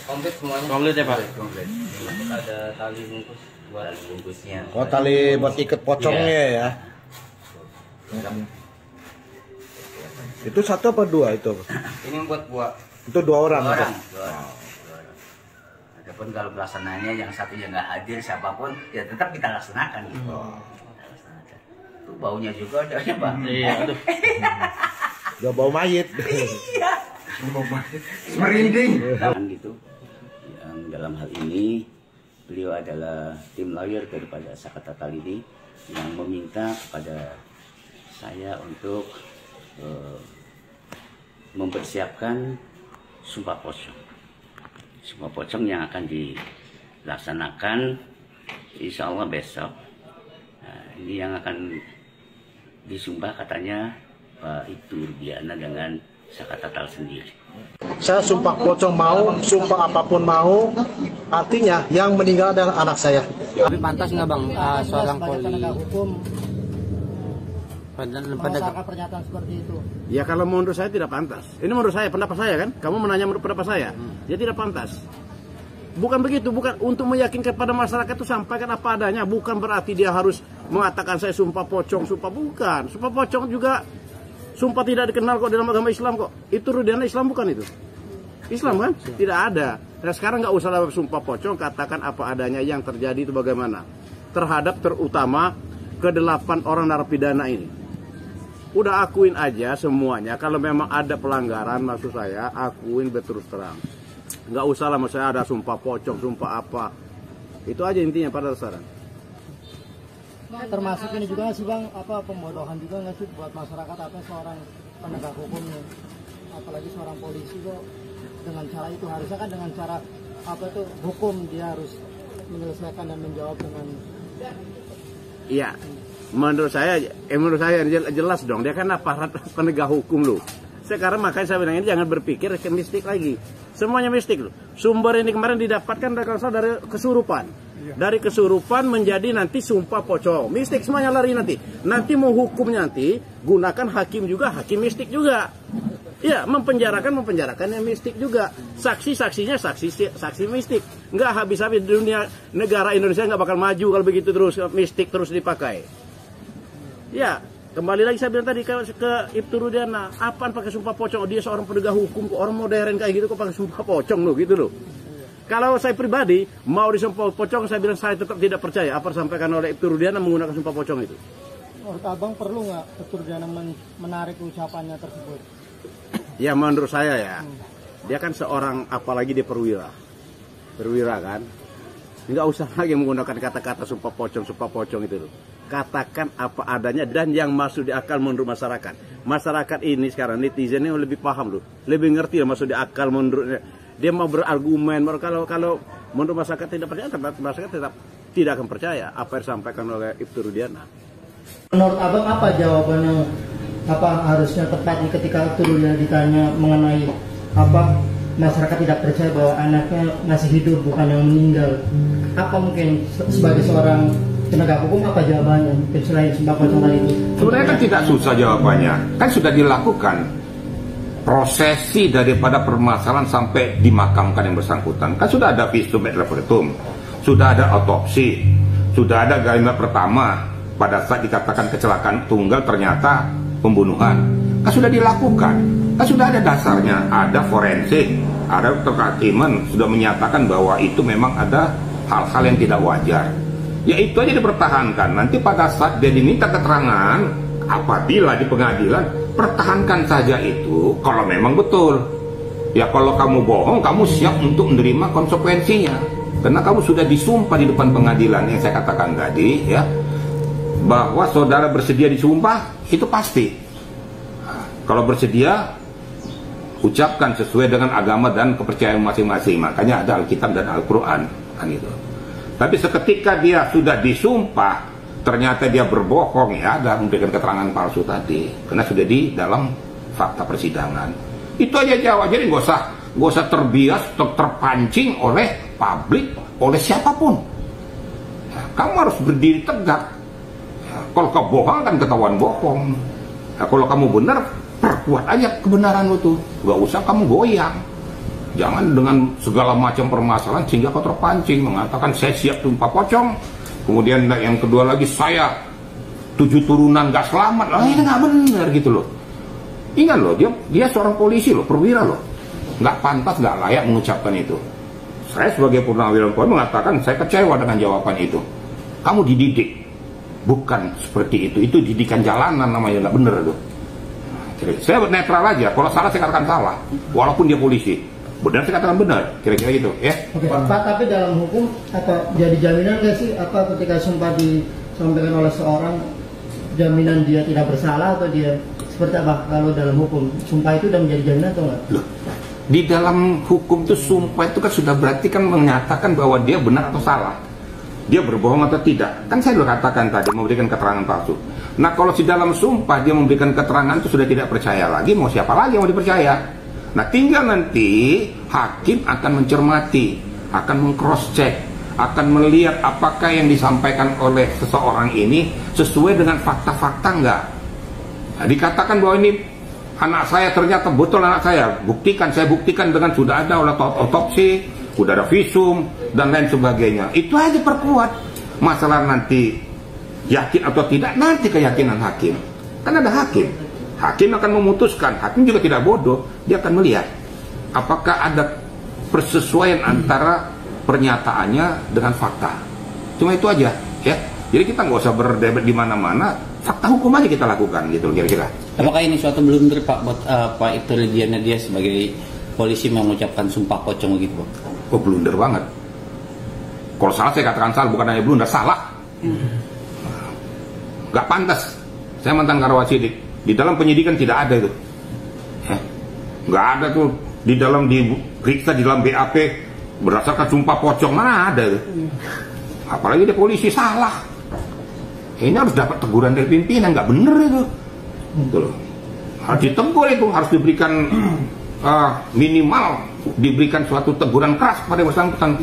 Komplit semuanya. Komplit ya Pak? Komplit. Ada tali bungkus buat tali bungkusnya. Oh, tali buat ikat pocongnya ya. Itu satu apa dua itu? Ini buat buat Itu dua orang. dua orang. Adapun kalau pelaksanaannya yang satu yang nggak hadir siapapun ya tetap kita laksanakan gitu. Itu baunya juga ada ya Pak. Iya, aduh. Udah bau mayit. Iya. Merinding. Gitu. Yang dalam hal ini beliau adalah tim lawyer daripada Sakata Talidi yang meminta kepada saya untuk mempersiapkan sumpah pocong. Sumpah pocong yang akan dilaksanakan insya Allah besok. Nah, ini yang akan disumpah katanya Pak Ibtu Rudiana dengan Sakata Tal sendiri. Saya sumpah pocong mau, sumpah apapun mau. Artinya yang meninggal adalah anak saya. Tapi pantas nggak Bang seorang penegak hukum penegak mengatakan pernyataan seperti itu? Ya kalau menurut saya tidak pantas. Ini menurut saya, pendapat saya kan. Kamu menanya menurut pendapat saya. Ya tidak pantas. Bukan begitu, bukan untuk meyakinkan pada masyarakat itu sampaikan apa adanya. Bukan berarti dia harus mengatakan saya sumpah pocong, sumpah bukan. Sumpah pocong juga sumpah tidak dikenal kok dalam agama Islam kok. Itu Rudiana Islam bukan itu? Islam kan? Tidak ada. Nah sekarang nggak usah sumpah pocong, katakan apa adanya yang terjadi itu bagaimana. Terhadap terutama ke-8 orang narapidana ini. Udah akuin aja semuanya. Kalau memang ada pelanggaran, maksud saya akuin berterus terang. Nggak usah lah maksud saya ada sumpah pocong, sumpah apa. Itu aja intinya pada dasarnya. Termasuk ini juga sih Bang, apa pembodohan juga nggak sih buat masyarakat apa seorang penegak hukumnya, apalagi seorang polisi kok dengan cara itu harusnya kan dengan cara apa itu hukum dia harus menyelesaikan dan menjawab dengan. Iya. Menurut saya jelas dong, dia kan aparat penegak hukum loh. Sekarang makanya saya bilang ini jangan berpikir ke mistik lagi. Semuanya mistik loh. Sumber ini kemarin didapatkan dari kesurupan. Dari kesurupan menjadi nanti sumpah pocong. Mistik semuanya lari nanti. Nanti mau hukumnya nanti gunakan hakim juga, hakim mistik juga. Ya, mempenjarakan yang mistik juga. Saksi-saksinya saksi mistik. Nggak habis-habis dunia negara Indonesia nggak bakal maju kalau begitu terus mistik terus dipakai. Ya, kembali lagi saya bilang tadi ke Ibtu Rudiana, apaan pakai sumpah pocong? Dia seorang penegak hukum, kok orang modern kayak gitu kok pakai sumpah pocong loh gitu loh. Kalau saya pribadi mau disumpah pocong, saya bilang saya tetap tidak percaya apa disampaikan oleh Ibtu Rudiana menggunakan sumpah pocong itu. Menurut Abang perlu nggak Ibtu Rudiana menarik ucapannya tersebut? Ya menurut saya ya, dia kan seorang apalagi dia perwira kan. Nggak usah lagi menggunakan kata-kata sumpah pocong itu loh. Katakan apa adanya dan yang masuk di akal menurut masyarakat. Masyarakat ini sekarang netizen ini lebih paham loh, lebih ngerti lah masuk di akal menurutnya. Dia mau berargumen, kalau menurut masyarakat tidak percaya, masyarakat tetap tidak akan percaya apa yang disampaikan oleh Ibtu Rudiana. Menurut Abang apa jawaban yang apa harusnya tepat ketika Ibtu Rudiana ditanya mengenai apa masyarakat tidak percaya bahwa anaknya masih hidup bukan yang meninggal? Apa mungkin sebagai seorang penegak hukum apa jawabannya selain sumpah pocong tadi itu? Sebenarnya kan tidak susah jawabannya, kan sudah dilakukan prosesi daripada permasalahan sampai dimakamkan yang bersangkutan. Kan sudah ada visum et repertum, sudah ada otopsi, sudah ada galimat pertama pada saat dikatakan kecelakaan tunggal ternyata pembunuhan. Kan sudah dilakukan, kan sudah ada dasarnya, ada forensik, ada dokter kehakiman sudah menyatakan bahwa itu memang ada hal-hal yang tidak wajar. Ya itu aja dipertahankan. Nanti pada saat dia diminta keterangan, apabila di pengadilan, pertahankan saja itu kalau memang betul. Ya kalau kamu bohong, kamu siap untuk menerima konsekuensinya. Karena kamu sudah disumpah di depan pengadilan yang saya katakan tadi, ya, bahwa saudara bersedia disumpah, itu pasti. Kalau bersedia, ucapkan sesuai dengan agama dan kepercayaan masing-masing. Makanya ada Alkitab dan Al-Quran, kan gitu. Tapi seketika dia sudah disumpah, ternyata dia berbohong, ya ada memberikan keterangan palsu tadi, karena sudah di dalam fakta persidangan. Itu aja jawab. Jadi nggak usah terbias, terpancing oleh publik, oleh siapapun. Ya, kamu harus berdiri tegak. Ya, kalau kau bohong kan ketahuan bohong. Ya, kalau kamu benar, perkuat aja kebenaran itu. Nggak usah kamu goyang. Jangan dengan segala macam permasalahan sehingga kau terpancing mengatakan saya siap sumpah pocong. Kemudian yang kedua lagi saya 7 turunan gak selamat. Ini nggak benar gitu loh. Ingat loh, dia seorang polisi loh, perwira loh. Nggak pantas, nggak layak mengucapkan itu. Saya sebagai purnawirawan Polri mengatakan saya kecewa dengan jawaban itu. Kamu dididik, bukan seperti itu. Itu didikan jalanan namanya, nggak bener itu. Saya netral aja. Kalau salah saya katakan salah, walaupun dia polisi. Benar saya katakan benar, kira-kira gitu, ya. Oke, Pak, tapi dalam hukum apa jadi jaminan nggak sih apa ketika sumpah disampaikan oleh seorang, jaminan dia tidak bersalah atau dia seperti apa kalau dalam hukum sumpah itu sudah menjadi jaminan atau enggak? Loh, di dalam hukum itu sumpah itu kan sudah berarti kan menyatakan bahwa dia benar atau salah, dia berbohong atau tidak. Kan saya sudah katakan tadi memberikan keterangan palsu. Nah kalau di dalam sumpah dia memberikan keterangan itu sudah tidak percaya lagi, mau siapa lagi yang mau dipercaya? Nah tinggal nanti hakim akan mencermati, akan meng-cross check, akan melihat apakah yang disampaikan oleh seseorang ini sesuai dengan fakta-fakta enggak. Nah, dikatakan bahwa ini anak saya ternyata betul anak saya buktikan dengan sudah ada oleh otopsi, sudah ada visum dan lain sebagainya. Itu aja perkuat. Masalah nanti yakin atau tidak nanti keyakinan hakim. Kan ada hakim. Hakim akan memutuskan. Hakim juga tidak bodoh. Dia akan melihat apakah ada persesuaian antara pernyataannya dengan fakta. Cuma itu aja, ya. Jadi kita nggak usah berdebat di mana-mana. Fakta hukum aja kita lakukan, gitu kira-kira. Apakah ini suatu blunder Pak buat Pak Ibtu Rudiana dia sebagai polisi mengucapkan sumpah pocong gitu, Pak? Oh, blunder banget. Kalau salah saya katakan salah, bukan hanya blunder, salah. Nggak pantas. Saya mantan Karawasidik. Di dalam penyidikan tidak ada itu. Nggak ada tuh di dalam diperiksa di dalam BAP berdasarkan sumpah pocong, mana ada itu. Apalagi dia polisi salah. Ini harus dapat teguran dari pimpinan, nggak bener itu. Betul. Harus ditegur itu, harus diberikan minimal diberikan suatu teguran keras pada bersangkutan.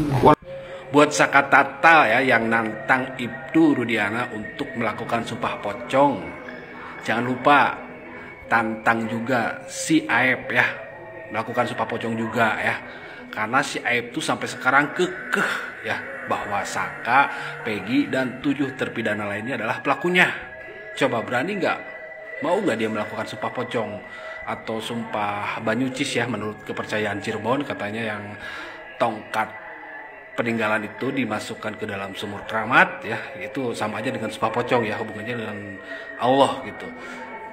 Buat Sakatata ya yang nantang Ibtu Rudiana untuk melakukan sumpah pocong, jangan lupa tantang juga si Aep ya melakukan sumpah pocong juga ya, karena si Aep tuh sampai sekarang kekeh ya bahwa Saka, Peggy dan 7 terpidana lainnya adalah pelakunya. Coba berani nggak? Mau nggak dia melakukan sumpah pocong atau sumpah banyucis ya, menurut kepercayaan Cirebon katanya yang tongkat peninggalan itu dimasukkan ke dalam sumur keramat ya, itu sama aja dengan sumpah pocong ya, hubungannya dengan Allah gitu.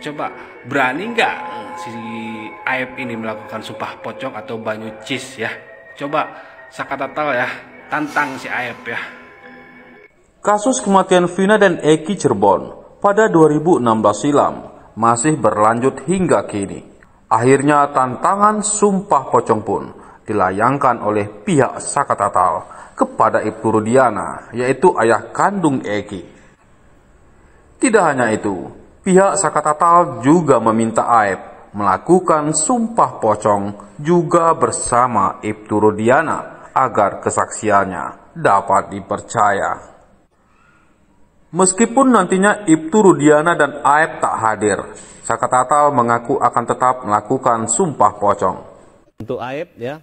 Coba berani nggak si Aep ini melakukan sumpah pocong atau banyucis ya? Coba Sakatatal ya, tantang si Aep ya. Kasus kematian Vina dan Eki Cirebon pada 2016 silam masih berlanjut hingga kini. Akhirnya tantangan sumpah pocong pun dilayangkan oleh pihak Sakatatal kepada Ibtu Rudiana, yaitu ayah kandung Eki. Tidak hanya itu, pihak Sakatatal juga meminta Aep melakukan sumpah pocong juga bersama Ibtu Rudiana agar kesaksiannya dapat dipercaya. Meskipun nantinya Ibtu Rudiana dan Aep tak hadir, Sakatatal mengaku akan tetap melakukan sumpah pocong. Untuk Aep ya,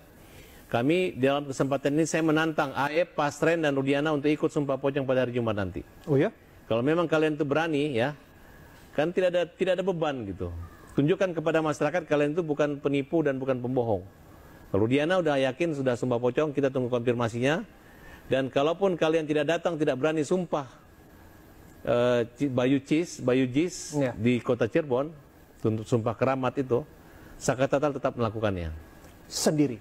kami dalam kesempatan ini saya menantang Aep, Pasren dan Rudiana untuk ikut sumpah pocong pada hari Jumat nanti. Oh ya? Kalau memang kalian itu berani ya, kan tidak ada beban gitu. Tunjukkan kepada masyarakat kalian itu bukan penipu dan bukan pembohong. Kalau Rudiana udah yakin sudah sumpah pocong, kita tunggu konfirmasinya. Dan kalaupun kalian tidak datang, tidak berani sumpah Bayu Jis ya, di kota Cirebon untuk sumpah keramat itu, Sakatatal tetap melakukannya sendiri.